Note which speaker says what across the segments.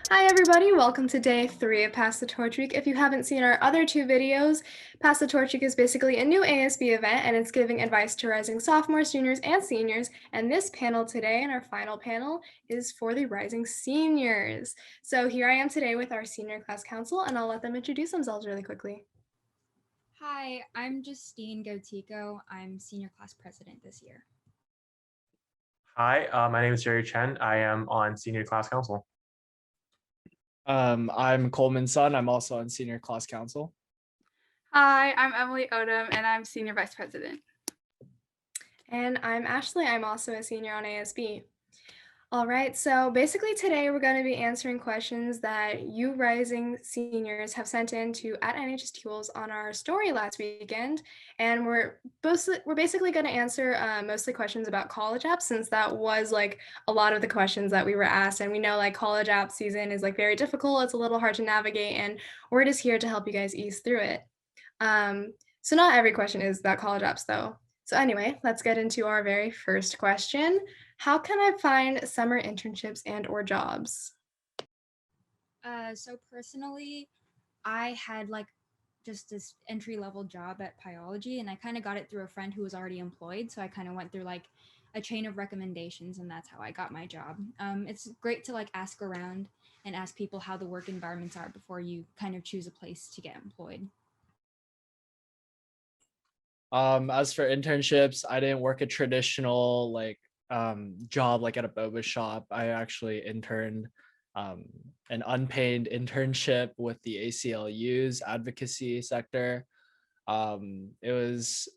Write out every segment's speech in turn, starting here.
Speaker 1: Hi everybody, welcome to day 3 of Pass the Torch Week. If you haven't seen our other 2 videos, Pass the Torch Week is basically a new ASB event and it's giving advice to rising sophomores, juniors, and seniors. And this panel today, and our final panel, is for the rising seniors. So here I am today with our senior class council and I'll let them introduce themselves really quickly.
Speaker 2: Hi, I'm Justine Gotico. I'm senior class president this year.
Speaker 3: Hi, my name is Jerry Chen. I am on senior class council.
Speaker 4: I'm Coleman's son. I'm also on senior class council.
Speaker 5: Hi, I'm Emily Odom, and I'm Senior Vice President.
Speaker 1: And I'm Ashley. I'm also a senior on ASB. All right, so basically today we're going to be answering questions that you rising seniors have sent in to at NHS Tools on our story last weekend, and we're basically going to answer mostly questions about college apps, since that was like a lot of the questions that we were asked, and we know like college app season is like very difficult. It's a little hard to navigate, and we're just here to help you guys ease through it. So not every question is about college apps though. So anyway, let's get into our very first question. How can I find summer internships and or jobs?
Speaker 2: So personally, I had like just this entry-level job at Pyology, and I kind of got it through a friend who was already employed. So I kind of went through like a chain of recommendations, and that's how I got my job. It's great to like ask around and ask people how the work environments are before you kind of choose a place to get employed.
Speaker 4: As for internships, I didn't work a traditional job like at a boba shop. I actually interned an unpaid internship with the ACLU's advocacy sector. It was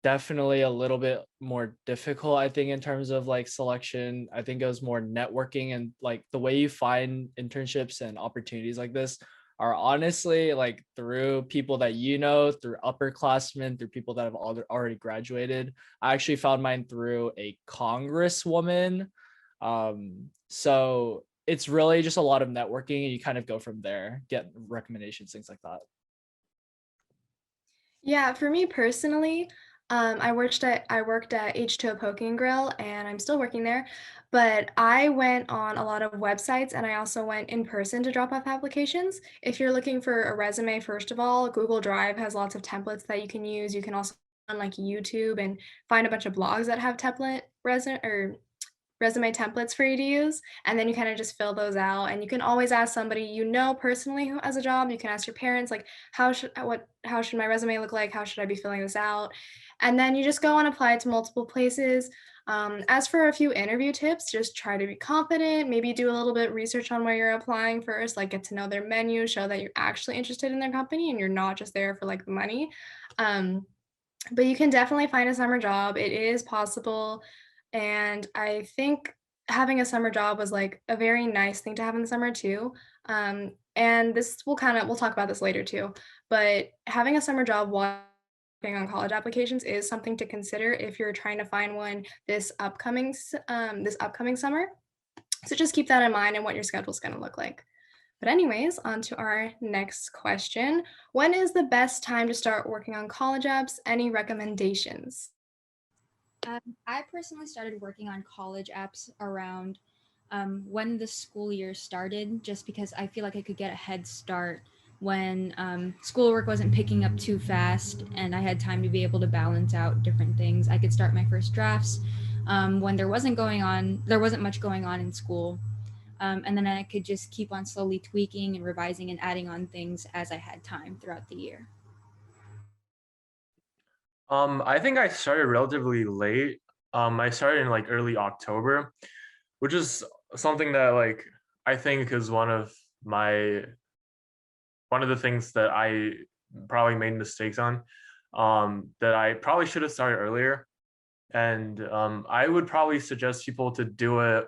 Speaker 4: definitely a little bit more difficult, I think, in terms of like selection. I think it was more networking, and like the way you find internships and opportunities like this are honestly like through people that you know, through upperclassmen, through people that have already graduated. I actually found mine through a congresswoman. So it's really just a lot of networking, and you kind of go from there, get recommendations, things like that.
Speaker 1: Yeah, for me personally, I worked at H2O Poking Grill, and I'm still working there. But I went on a lot of websites, and I also went in person to drop off applications. If you're looking for a resume, first of all, Google Drive has lots of templates that you can use. You can also on like YouTube and find a bunch of blogs that have template resume templates for you to use, and then you kind of just fill those out, and you can always ask somebody you know personally who has a job. You can ask your parents like how should my resume look like, how should I be filling this out, and then you just go and apply to multiple places. As for a few interview tips, just try to be confident, maybe do a little bit of research on where you're applying first, like get to know their menu, show that you're actually interested in their company and you're not just there for like the money. But you can definitely find a summer job. It is possible. And I think having a summer job was like a very nice thing to have in the summer too. And we'll talk about this later too. But having a summer job while working on college applications is something to consider if you're trying to find one this upcoming summer. So just keep that in mind and what your schedule is going to look like. But anyways, on to our next question. When is the best time to start working on college apps? Any recommendations?
Speaker 2: I personally started working on college apps around when the school year started, just because I feel like I could get a head start when schoolwork wasn't picking up too fast and I had time to be able to balance out different things. I could start my first drafts when there wasn't much going on in school. And then I could just keep on slowly tweaking and revising and adding on things as I had time throughout the year.
Speaker 3: I think I started relatively late. I started in like early October, which is something that like I think is one of the things that I probably made mistakes on. That I probably should have started earlier. And I would probably suggest people to do it,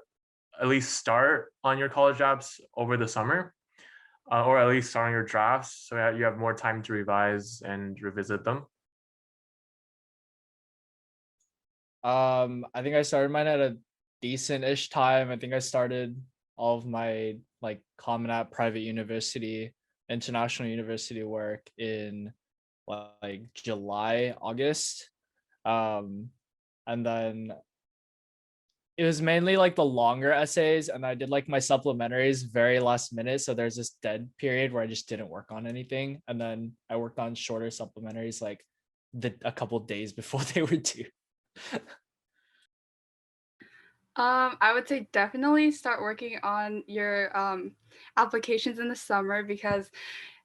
Speaker 3: at least start on your college apps over the summer, or at least start on your drafts so that you have more time to revise and revisit them.
Speaker 4: I think I started mine at a decent-ish time. I think I started all of my like Common App private university, international university work in like July, August. And then it was mainly like the longer essays, and I did like my supplementaries very last minute. So there's this dead period where I just didn't work on anything. And then I worked on shorter supplementaries like a couple days before they were due.
Speaker 5: I would say definitely start working on your applications in the summer because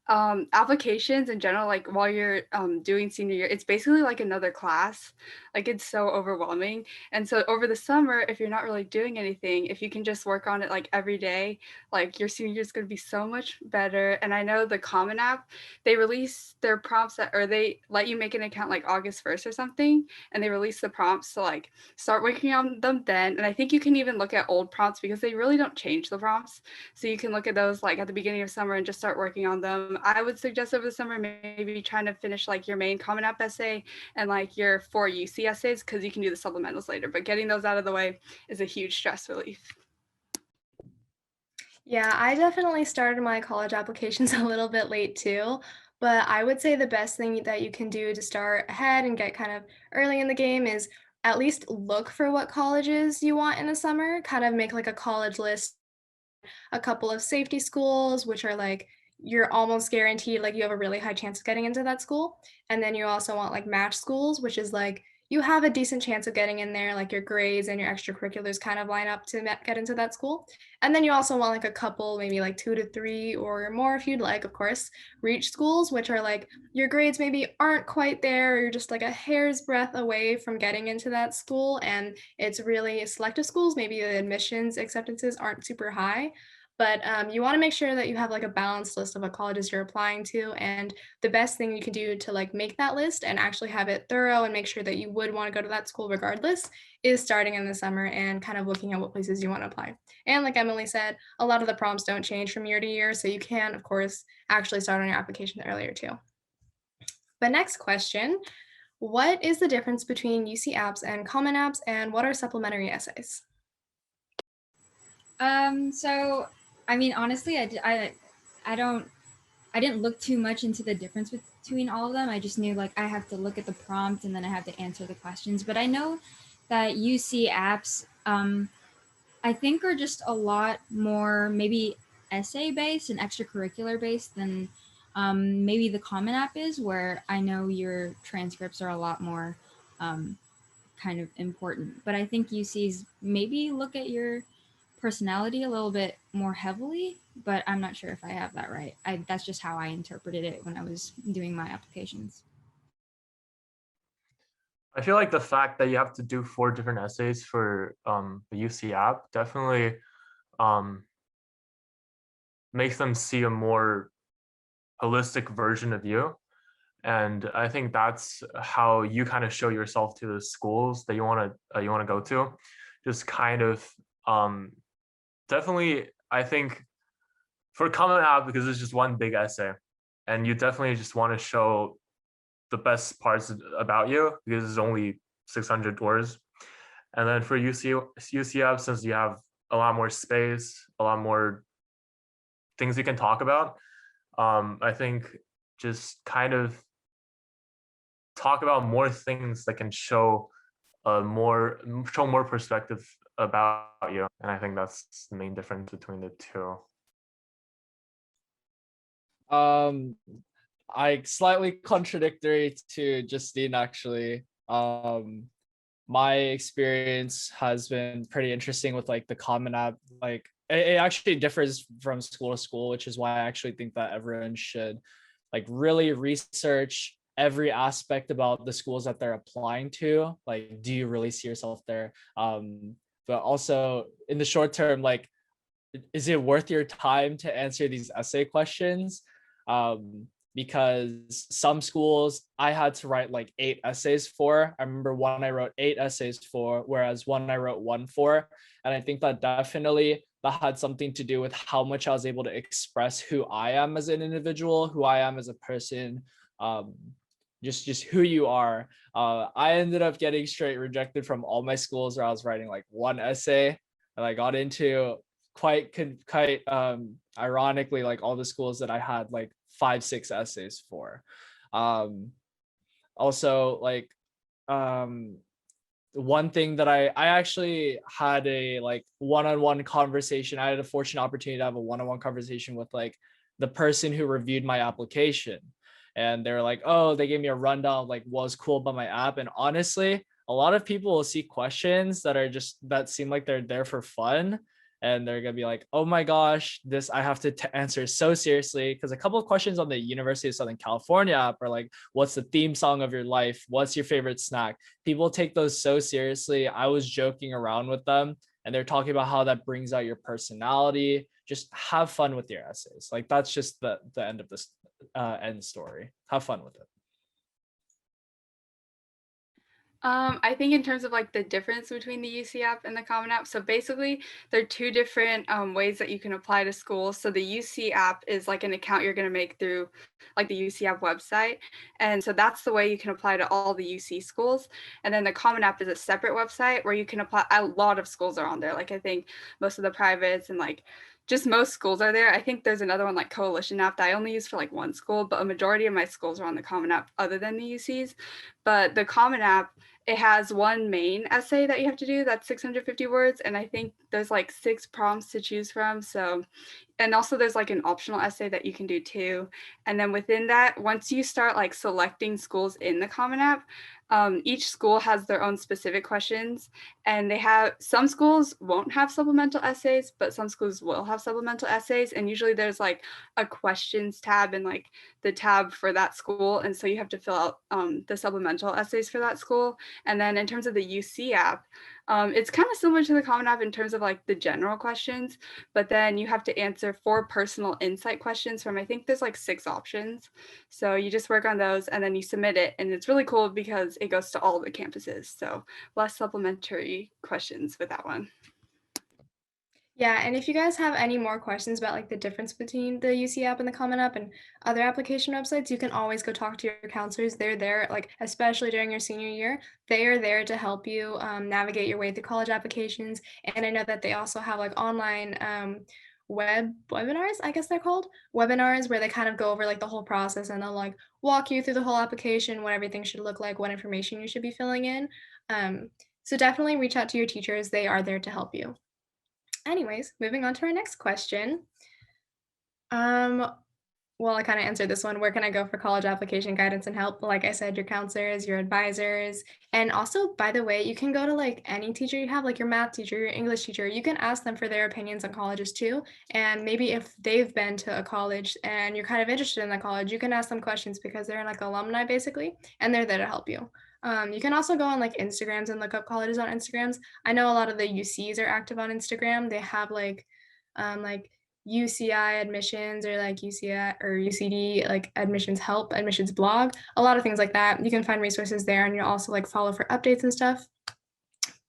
Speaker 5: applications in general, like while you're doing senior year, it's basically like another class. Like it's so overwhelming. And so over the summer, if you're not really doing anything, if you can just work on it like every day, like your senior year is going to be so much better. And I know the Common App, they release their prompts or they let you make an account like August 1st or something, and they release the prompts to like start working on them then. And I think you can even look at old prompts because they really don't change the prompts. So you can look at those like at the beginning of summer and just start working on them. I would suggest over the summer maybe trying to finish like your main Common App essay and like your 4 UC essays because you can do the supplementals later. But getting those out of the way is a huge stress relief.
Speaker 1: Yeah, I definitely started my college applications a little bit late too, but I would say the best thing that you can do to start ahead and get kind of early in the game is at least look for what colleges you want in the summer, kind of make like a college list, a couple of safety schools, which are like you're almost guaranteed, like you have a really high chance of getting into that school. And then you also want like match schools, which is like you have a decent chance of getting in there, like your grades and your extracurriculars kind of line up to get into that school. And then you also want like a couple, maybe like 2 to 3 or more if you'd like, of course, reach schools, which are like your grades maybe aren't quite there, or you're just like a hair's breadth away from getting into that school. And it's really selective schools, maybe the admissions acceptances aren't super high. But you want to make sure that you have like a balanced list of what colleges you're applying to. And the best thing you can do to like make that list and actually have it thorough and make sure that you would want to go to that school regardless is starting in the summer and kind of looking at what places you want to apply. And like Emily said, a lot of the prompts don't change from year to year. So you can, of course, actually start on your application earlier too. But next question, what is the difference between UC apps and Common Apps, and what are supplementary essays?
Speaker 2: So I mean, honestly, I didn't look too much into the difference between all of them. I just knew like I have to look at the prompt and then I have to answer the questions. But I know that UC apps, I think are just a lot more maybe essay based and extracurricular based than maybe the Common App is, where I know your transcripts are a lot more kind of important. But I think UC's maybe look at your personality a little bit more heavily, but I'm not sure if I have that right. That's just how I interpreted it when I was doing my applications.
Speaker 3: I feel like the fact that you have to do 4 different essays for the UC app definitely makes them see a more holistic version of you. And I think that's how you kind of show yourself to the schools that you want to go to. Just kind of definitely, I think for Common App, because it's just one big essay, and you definitely just want to show the best parts about you because it's only 600 words. And then for UCF, since you have a lot more space, a lot more things you can talk about, I think just kind of talk about more things that can show more perspective about you. And I think that's the main difference between the two.
Speaker 4: I slightly contradictory to Justine actually. My experience has been pretty interesting with like the Common App. Like it actually differs from school to school, which is why I actually think that everyone should like really research every aspect about the schools that they're applying to. Like, do you really see yourself there? But also in the short term, like, is it worth your time to answer these essay questions? Because some schools I had to write like 8 essays for. I remember one I wrote 8 essays for, whereas one I wrote 1 for. And I think that definitely that had something to do with how much I was able to express who I am as an individual, who I am as a person, just who you are. I ended up getting straight rejected from all my schools where I was writing like 1 essay, and I got into quite ironically like all the schools that I had like 5-6 essays for. Also like one thing that I actually had a like one-on-one conversation. I had a fortunate opportunity to have a one-on-one conversation with like the person who reviewed my application, and they're like, oh, they gave me a rundown of like what's cool about my app. And honestly, a lot of people will see questions that seem like they're there for fun, and they're gonna be like, oh my gosh, this I have to answer so seriously, because a couple of questions on the University of Southern California app are like, what's the theme song of your life, what's your favorite snack. People take those so seriously. I was joking around with them, and they're talking about how that brings out your personality. Just have fun with your essays. Like that's just the end of this end story. Have fun with it.
Speaker 5: I think in terms of like the difference between the UC app and the Common App, so basically there are two different ways that you can apply to school. So the UC app is like an account you're going to make through like the UC app website. And so that's the way you can apply to all the UC schools. And then the Common App is a separate website where you can apply. A lot of schools are on there. Like I think most of the privates and like just most schools are there. I think there's another one like Coalition app that I only use for like one school, but a majority of my schools are on the Common App other than the UCs. But the Common App, it has one main essay that you have to do that's 650 words, and I think there's like 6 prompts to choose from. So, and also there's like an optional essay that you can do too. And then within that, once you start like selecting schools in the Common App, each school has their own specific questions, and they have some schools won't have supplemental essays, but some schools will have supplemental essays. And usually there's like a questions tab and like the tab for that school, and so you have to fill out the supplemental essays for that school. And then in terms of the UC app, it's kind of similar to the Common App in terms of like the general questions, but then you have to answer 4 personal insight questions from, I think there's like 6 options. So you just work on those and then you submit it. And it's really cool because it goes to all the campuses. So less supplementary questions with that one.
Speaker 1: Yeah, and if you guys have any more questions about like the difference between the UC app and the Common App and other application websites, you can always go talk to your counselors. They're there, like especially during your senior year, they are there to help you navigate your way through college applications. And I know that they also have like online webinars, I guess they're called webinars, where they kind of go over like the whole process and they'll like walk you through the whole application, what everything should look like, what information you should be filling in. So definitely reach out to your teachers. They are there to help you. Anyways, moving on to our next question. Well, I kind of answered this one. Where can I go for college application guidance and help? Like I said, your counselors, your advisors, and also, by the way, you can go to like any teacher you have, like your math teacher, your English teacher. You can ask them for their opinions on colleges too. And maybe if they've been to a college and you're kind of interested in that college, you can ask them questions because they're like alumni basically, and they're there to help you. You can also go on like Instagrams and look up colleges on Instagrams. I know a lot of the UCs are active on Instagram. They have like UCI admissions or like UCI or UCD like admissions help, admissions blog, a lot of things like that. You can find resources there, and you'll also like follow for updates and stuff.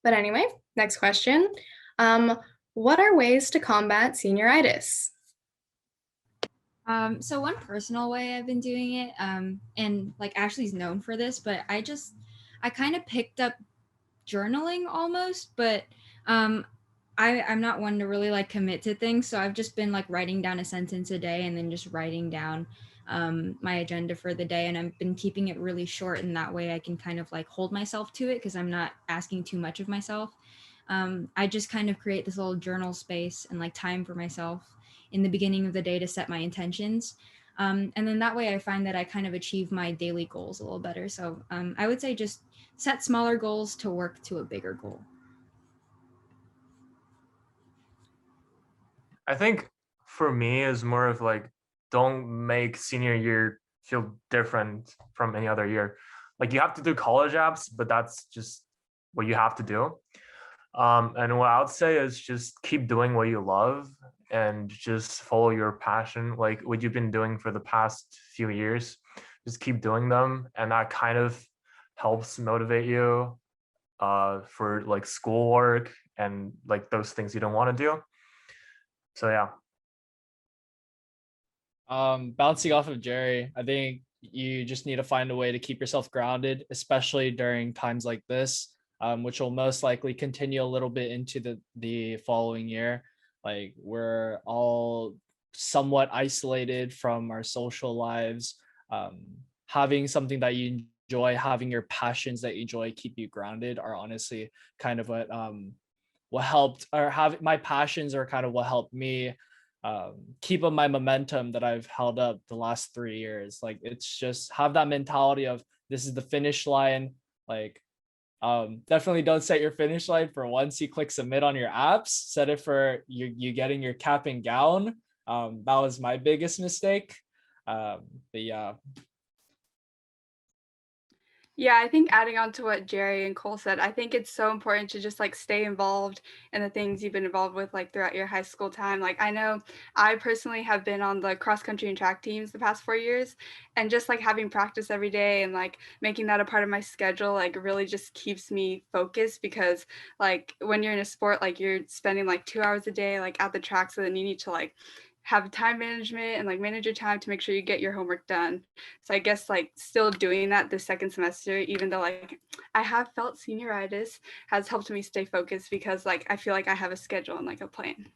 Speaker 1: But anyway, next question. What are ways to combat senioritis?
Speaker 2: So one personal way I've been doing it, and like Ashley's known for this, but I kind of picked up journaling almost, but I'm not one to really like commit to things. So I've just been like writing down a sentence a day and then just writing down my agenda for the day. And I've been keeping it really short, and that way I can kind of like hold myself to it because I'm not asking too much of myself. I just kind of create this little journal space and like time for myself in the beginning of the day to set my intentions. And then that way I find that I kind of achieve my daily goals a little better. So I would say just set smaller goals to work to a bigger goal.
Speaker 3: I think for me is more of like, don't make senior year feel different from any other year. Like you have to do college apps, but that's just what you have to do. And what I would say is just keep doing what you love and just follow your passion, like what you've been doing for the past few years. Just keep doing them, and that kind of helps motivate you for like schoolwork and like those things you don't want to do. So yeah.
Speaker 4: Bouncing off of Jerry, I think you just need to find a way to keep yourself grounded, especially during times like this, which will most likely continue a little bit into the following year. Like we're all somewhat isolated from our social lives. Having something that you enjoy, having your passions that you enjoy keep you grounded are honestly kind of what helped, or have my passions are kind of what helped me keep up my momentum that I've held up the last 3 years. Like, it's just have that mentality of this is the finish line. Like, definitely don't set your finish line for once you click submit on your apps. Set it for you getting your cap and gown. That was my biggest mistake. But yeah.
Speaker 5: Yeah, I think adding on to what Jerry and Cole said, I think it's so important to just like stay involved in the things you've been involved with like throughout your high school time. Like I know I personally have been on the cross country and track teams the past 4 years, and just like having practice every day and like making that a part of my schedule like really just keeps me focused, because like when you're in a sport, like you're spending like 2 hours a day like at the track, so then you need to like have time management and like manage your time to make sure you get your homework done. So I guess like still doing that this second semester, even though like I have felt senioritis, has helped me stay focused, because like I feel like I have a schedule and like a plan.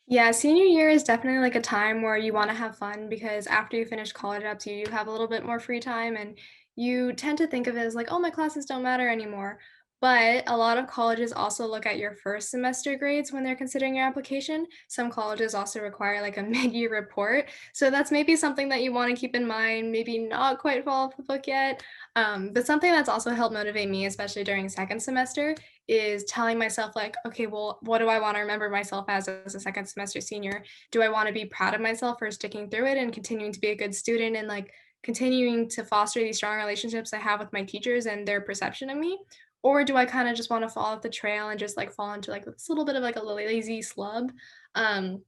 Speaker 1: Yeah, senior year is definitely like a time where you want to have fun because after you finish college apps, you have a little bit more free time and you tend to think of it as like, oh, my classes don't matter anymore. But a lot of colleges also look at your first semester grades when they're considering your application. Some colleges also require like a mid-year report. So that's maybe something that you want to keep in mind, maybe not quite fall off the book yet. But something that's also helped motivate me, especially during second semester, is telling myself like, okay, well, what do I want to remember myself as a second semester senior? Do I want to be proud of myself for sticking through it and continuing to be a good student and like continuing to foster these strong relationships I have with my teachers and their perception of me? Or do I kind of just want to fall off the trail and just like fall into like this little bit of like a lazy slub? Um,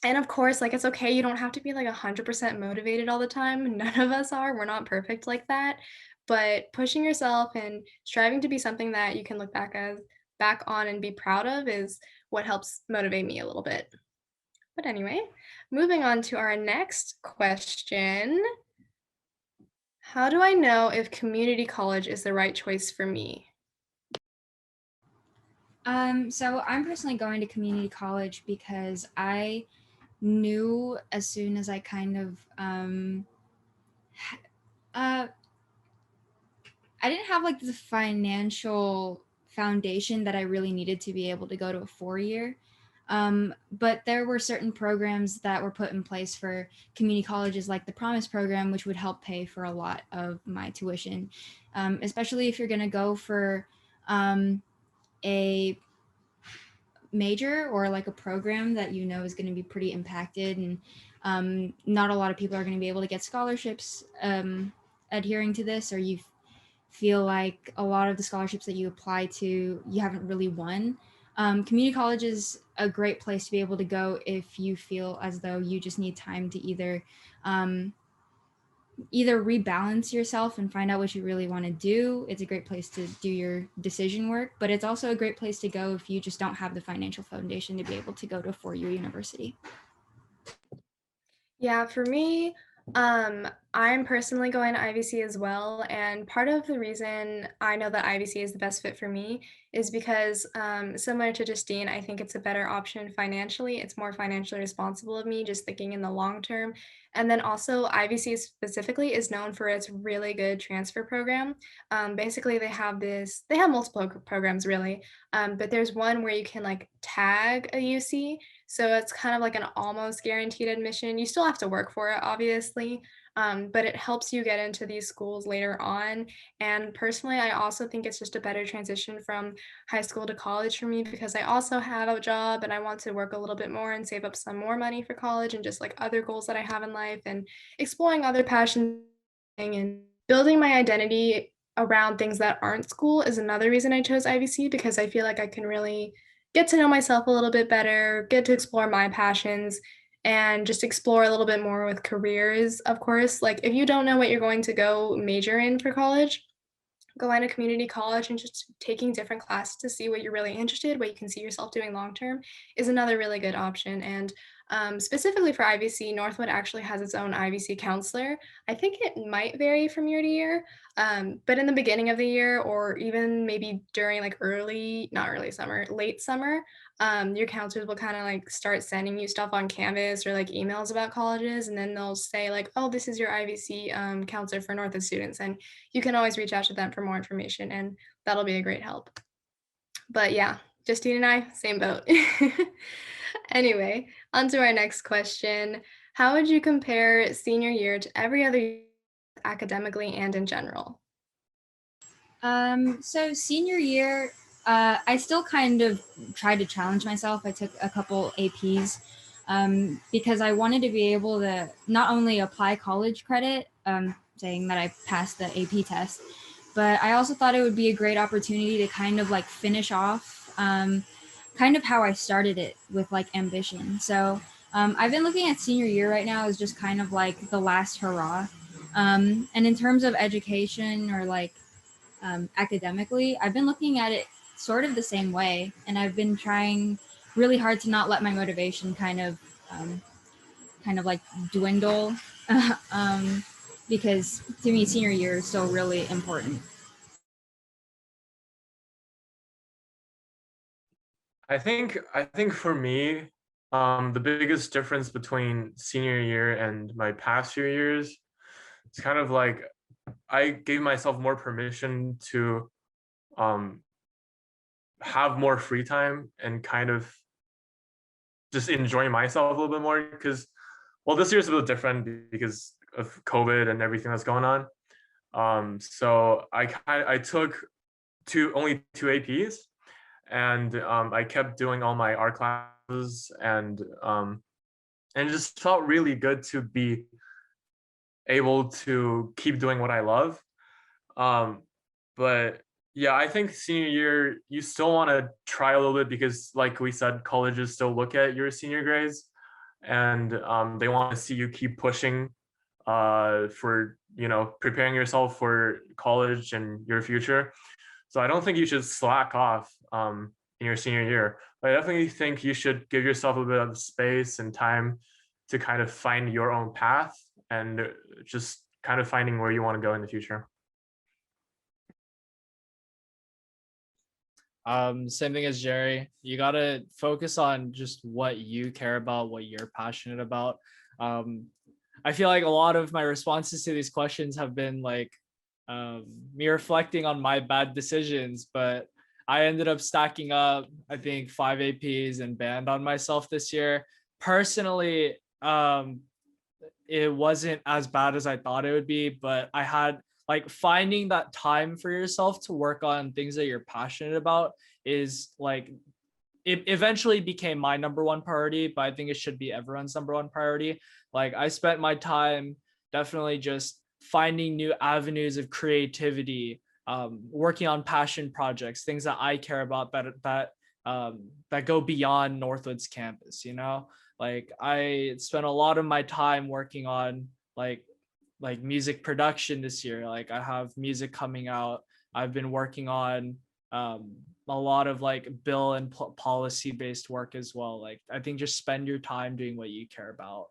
Speaker 1: and of course, like it's okay. You don't have to be like 100% motivated all the time. None of us are. We're not perfect like that. But pushing yourself and striving to be something that you can look back on and be proud of is what helps motivate me a little bit. But anyway, moving on to our next question. How do I know if community college is the right choice for me?
Speaker 2: So I'm personally going to community college because I knew as soon as I kind of uh, I didn't have like the financial foundation that I really needed to be able to go to a 4 year. But there were certain programs that were put in place for community colleges, like the Promise program, which would help pay for a lot of my tuition, especially if you're going to go for a major or like a program that you know is going to be pretty impacted, and not a lot of people are going to be able to get scholarships adhering to this, or you feel like a lot of the scholarships that you apply to you haven't really won. Community college is a great place to be able to go if you feel as though you just need time to um, either rebalance yourself and find out what you really want to do. It's a great place to do your decision work, but it's also a great place to go if you just don't have the financial foundation to be able to go to a 4 year university.
Speaker 1: Yeah, for me, I'm personally going to IVC as well, and part of the reason I know that IVC is the best fit for me is because, similar to Justine, I think it's a better option financially. It's more financially responsible of me, just thinking in the long term. And then also, IVC specifically is known for its really good transfer program. Basically, they have multiple programs really, but there's one where you can like tag a UC, so it's kind of like an almost guaranteed admission. You still have to work for it, obviously, but it helps you get into these schools later on. And personally, I also think it's just a better transition from high school to college for me because I also have a job and I want to work a little bit more and save up some more money for college and just like other goals that I have in life and exploring other passions and building my identity around things that aren't school is another reason I chose IVC because I feel like I can really get to know myself a little bit better, get to explore my passions, and just explore a little bit more with careers, of course. Like, if you don't know what you're going to go major in for college, going to community college and just taking different classes to see what you're really interested, what you can see yourself doing long term is another really good option. And Specifically for IVC, Northwood actually has its own IVC counselor. I think it might vary from year to year, but in the beginning of the year or even maybe during like not early summer, late summer, your counselors will kind of like start sending you stuff on Canvas or like emails about colleges, and then they'll say like, "Oh, this is your IVC counselor for Northwood students," and you can always reach out to them for more information, and that'll be a great help. But yeah, Justine and I, same boat. Anyway, on to our next question. How would you compare senior year to every other year academically and in general?
Speaker 2: So senior year, I still kind of tried to challenge myself. I took a couple APs because I wanted to be able to not only apply college credit, saying that I passed the AP test, but I also thought it would be a great opportunity to kind of like finish off kind of how I started it with like ambition. So I've been looking at senior year right now as just kind of like the last hurrah. And in terms of education or like academically, I've been looking at it sort of the same way, and I've been trying really hard to not let my motivation kind of like dwindle, um, because to me, senior year is still really important.
Speaker 3: I think for me, the biggest difference between senior year and my past few years, it's kind of like I gave myself more permission to um, have more free time and kind of just enjoy myself a little bit more because, well, this year is a little different because of COVID and everything that's going on. So I took only two APs, and I kept doing all my art classes, and it just felt really good to be able to keep doing what I love. Um, but yeah, I think senior year you still want to try a little bit because, like we said, colleges still look at your senior grades, and they want to see you keep pushing for preparing yourself for college and your future. So I don't think you should slack off in your senior year. But I definitely think you should give yourself a bit of space and time to kind of find your own path and just kind of finding where you want to go in the future.
Speaker 4: Same thing as Jerry. You gotta focus on just what you care about, what you're passionate about. Um, I feel like a lot of my responses to these questions have been like me reflecting on my bad decisions, but I ended up stacking up, I think, 5 APs and band on myself this year. Personally, it wasn't as bad as I thought it would be, but I had like finding that time for yourself to work on things that you're passionate about is like it eventually became my number one priority, but I think it should be everyone's number one priority. Like I spent my time definitely just finding new avenues of creativity, working on passion projects, things that I care about that go beyond Northwood's campus. Like I spent a lot of my time working on like music production this year. Like I have music coming out. I've been working on a lot of like bill and policy based work as well. Like I think just spend your time doing what you care about.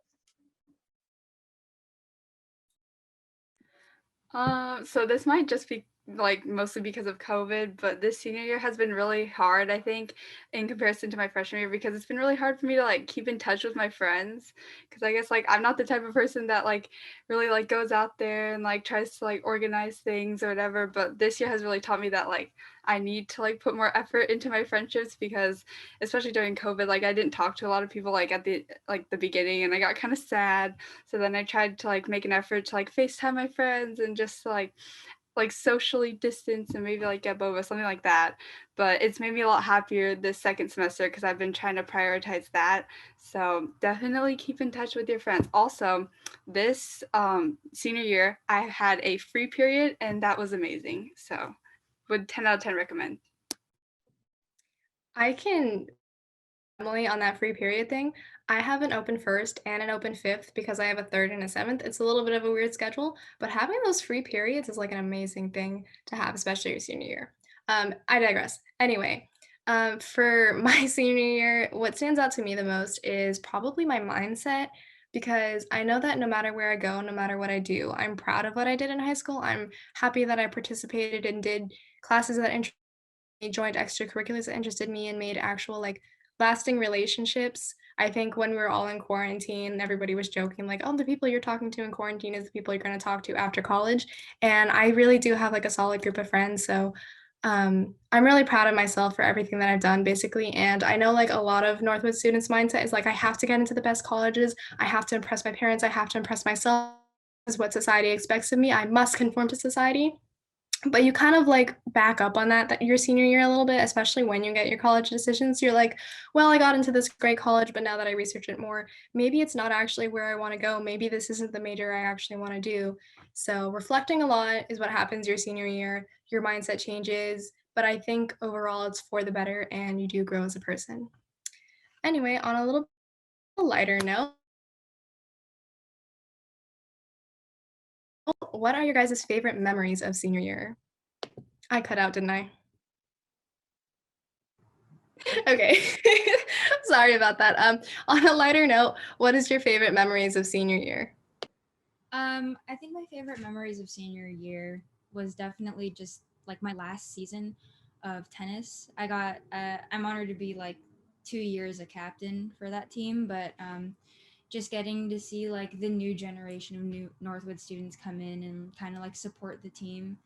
Speaker 5: So this might just be like mostly because of COVID, but this senior year has been really hard, I think, in comparison to my freshman year because it's been really hard for me to like keep in touch with my friends because I guess like I'm not the type of person that like really like goes out there and like tries to like organize things or whatever, but this year has really taught me that like I need to like put more effort into my friendships because especially during COVID, like I didn't talk to a lot of people like at the beginning and I got kind of sad. So then I tried to like make an effort to like FaceTime my friends and just like socially distance and maybe like get boba, something like that. But it's made me a lot happier this second semester because I've been trying to prioritize that. So definitely keep in touch with your friends. Also, this senior year, I had a free period and that was amazing. So would 10 out of 10 recommend.
Speaker 1: I can Emily on that free period thing. I have an open first and an open fifth because I have a third and a seventh. It's a little bit of a weird schedule, but having those free periods is like an amazing thing to have, especially your senior year. I digress. Anyway, For my senior year, what stands out to me the most is probably my mindset because I know that no matter where I go, no matter what I do, I'm proud of what I did in high school. I'm happy that I participated and did classes that interested me, joined extracurriculars that interested me, and made actual like lasting relationships. I think when we were all in quarantine, everybody was joking like, "Oh, the people you're talking to in quarantine is the people you're going to talk to after college." And I really do have like a solid group of friends, so I'm really proud of myself for everything that I've done, basically. And I know like a lot of Northwood students' mindset is like, I have to get into the best colleges. I have to impress my parents. I have to impress myself. Is what society expects of me. I must conform to society. But you kind of like back up on that your senior year a little bit, especially when you get your college decisions. You're like, well, I got into this great college, but now that I research it more, maybe it's not actually where I want to go. Maybe this isn't the major I actually want to do. So reflecting a lot is what happens your senior year. Your mindset changes, but I think overall it's for the better and you do grow as a person. Anyway, on a little lighter note, what are your guys' favorite memories of senior year? I cut out, didn't I? Okay. Sorry about that. On a lighter note, what is your favorite memories of senior year?
Speaker 2: I think my favorite memories of senior year was definitely just like my last season of tennis. I'm honored to be like 2 years a captain for that team, but just getting to see like the new generation of new Northwood students come in and kind of like support the team.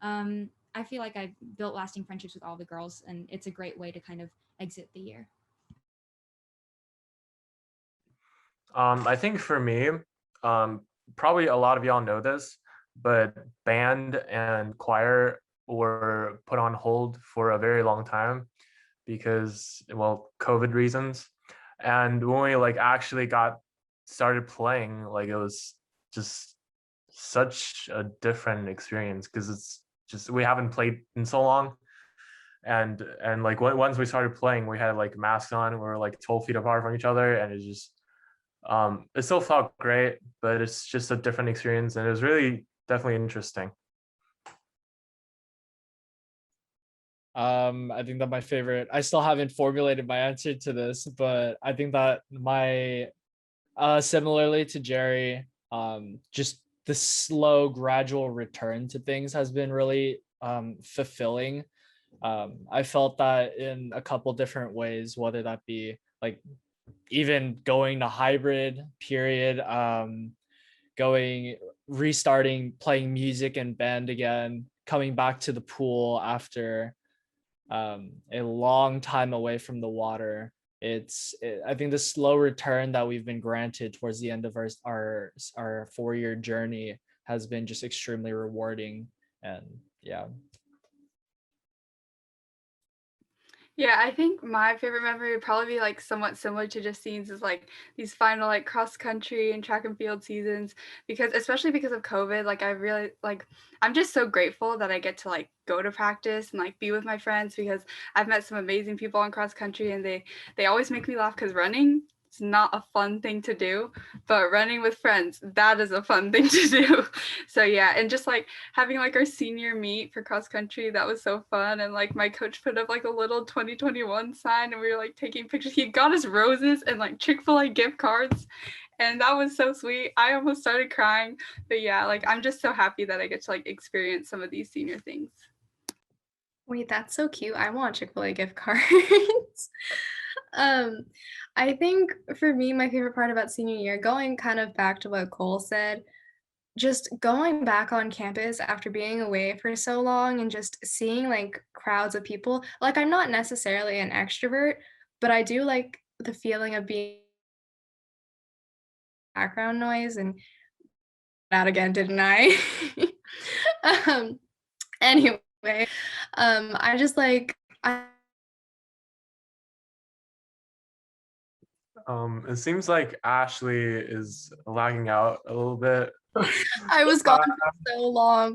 Speaker 2: I feel like I've built lasting friendships with all the girls, and it's a great way to kind of exit the year.
Speaker 3: I think for me, probably a lot of y'all know this, but band and choir were put on hold for a very long time because, well, COVID reasons. And when we like actually got started playing, like it was just such a different experience because it's just we haven't played in so long. And like once we started playing, we had like masks on, we were like 12 feet apart from each other, and it still felt great, but it's just a different experience, and it was really definitely interesting.
Speaker 4: I think that my favorite, I still haven't formulated my answer to this, but I think that my similarly to Jerry, just the slow gradual return to things has been really fulfilling. I felt that in a couple different ways, whether that be like even going to hybrid period, restarting playing music and band again, coming back to the pool after a long time away from the water. I think the slow return that we've been granted towards the end of our 4-year journey has been just extremely rewarding. And yeah.
Speaker 5: Yeah, I think my favorite memory would probably be like somewhat similar to Justine's is like these final like cross country and track and field seasons because especially because of COVID, like I really like I'm just so grateful that I get to like go to practice and like be with my friends because I've met some amazing people on cross country and they always make me laugh because running is not a fun thing to do, but running with friends, that is a fun thing to do. So yeah, and just like having like our senior meet for cross country, that was so fun. And like my coach put up like a little 2021 sign and we were like taking pictures. He got us roses and like Chick-fil-A gift cards. And that was so sweet. I almost started crying. But yeah, like I'm just so happy that I get to like experience some of these senior things.
Speaker 1: Wait, that's so cute. I want Chick-fil-A gift cards. um, I think for me, my favorite part about senior year, going kind of back to what Cole said, just going back on campus after being away for so long and just seeing like crowds of people. Like I'm not necessarily an extrovert, but I do like the feeling of being background noise and that again, didn't I? um, anyway, I just like I
Speaker 3: It seems like Ashley is lagging out a little bit.
Speaker 1: I was gone for so long.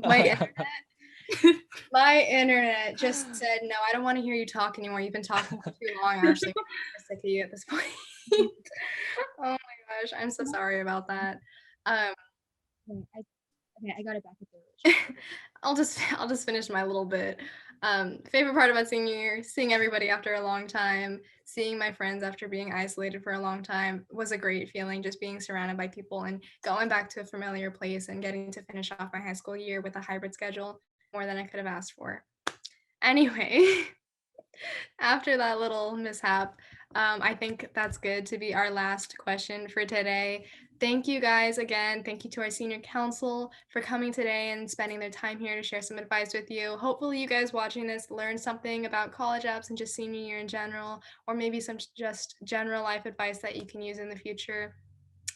Speaker 1: My internet just said, "No, I don't wanna hear you talk anymore. You've been talking for too long, Ashley. I'm sick of you at this point." Oh my gosh, I'm so sorry about that. Um,
Speaker 2: Okay, I got it back at the
Speaker 1: I'll just finish my little bit. Favorite part about senior year, seeing everybody after a long time, seeing my friends after being isolated for a long time was a great feeling, just being surrounded by people and going back to a familiar place and getting to finish off my high school year with a hybrid schedule, more than I could have asked for. Anyway, after that little mishap, I think that's good to be our last question for today. Thank you guys again. Thank you to our senior council for coming today and spending their time here to share some advice with you. Hopefully, you guys watching this learned something about college apps and just senior year in general, or maybe some just general life advice that you can use in the future.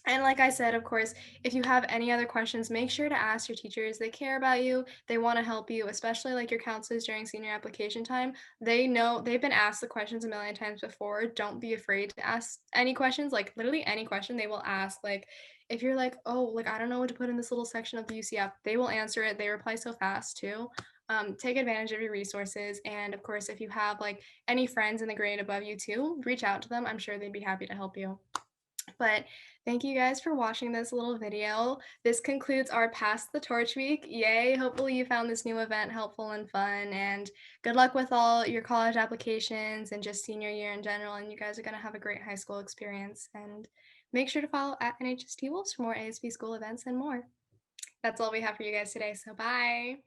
Speaker 1: And like I said, of course, if you have any other questions, make sure to ask your teachers. They care about you. They want to help you, especially like your counselors during senior application time. They know they've been asked the questions a million times before. Don't be afraid to ask any questions, like literally any question they will ask. Like if you're like, oh, like I don't know what to put in this little section of the UC app, they will answer it. They reply so fast too. Take advantage of your resources. And of course, if you have like any friends in the grade above you too, reach out to them. I'm sure they'd be happy to help you. But thank you guys for watching this little video. This concludes our Pass the Torch week. Yay! Hopefully you found this new event helpful and fun, and good luck with all your college applications and just senior year in general, and you guys are going to have a great high school experience. And make sure to follow at NHST Wolves for more ASB school events and more. That's all we have for you guys today, so bye!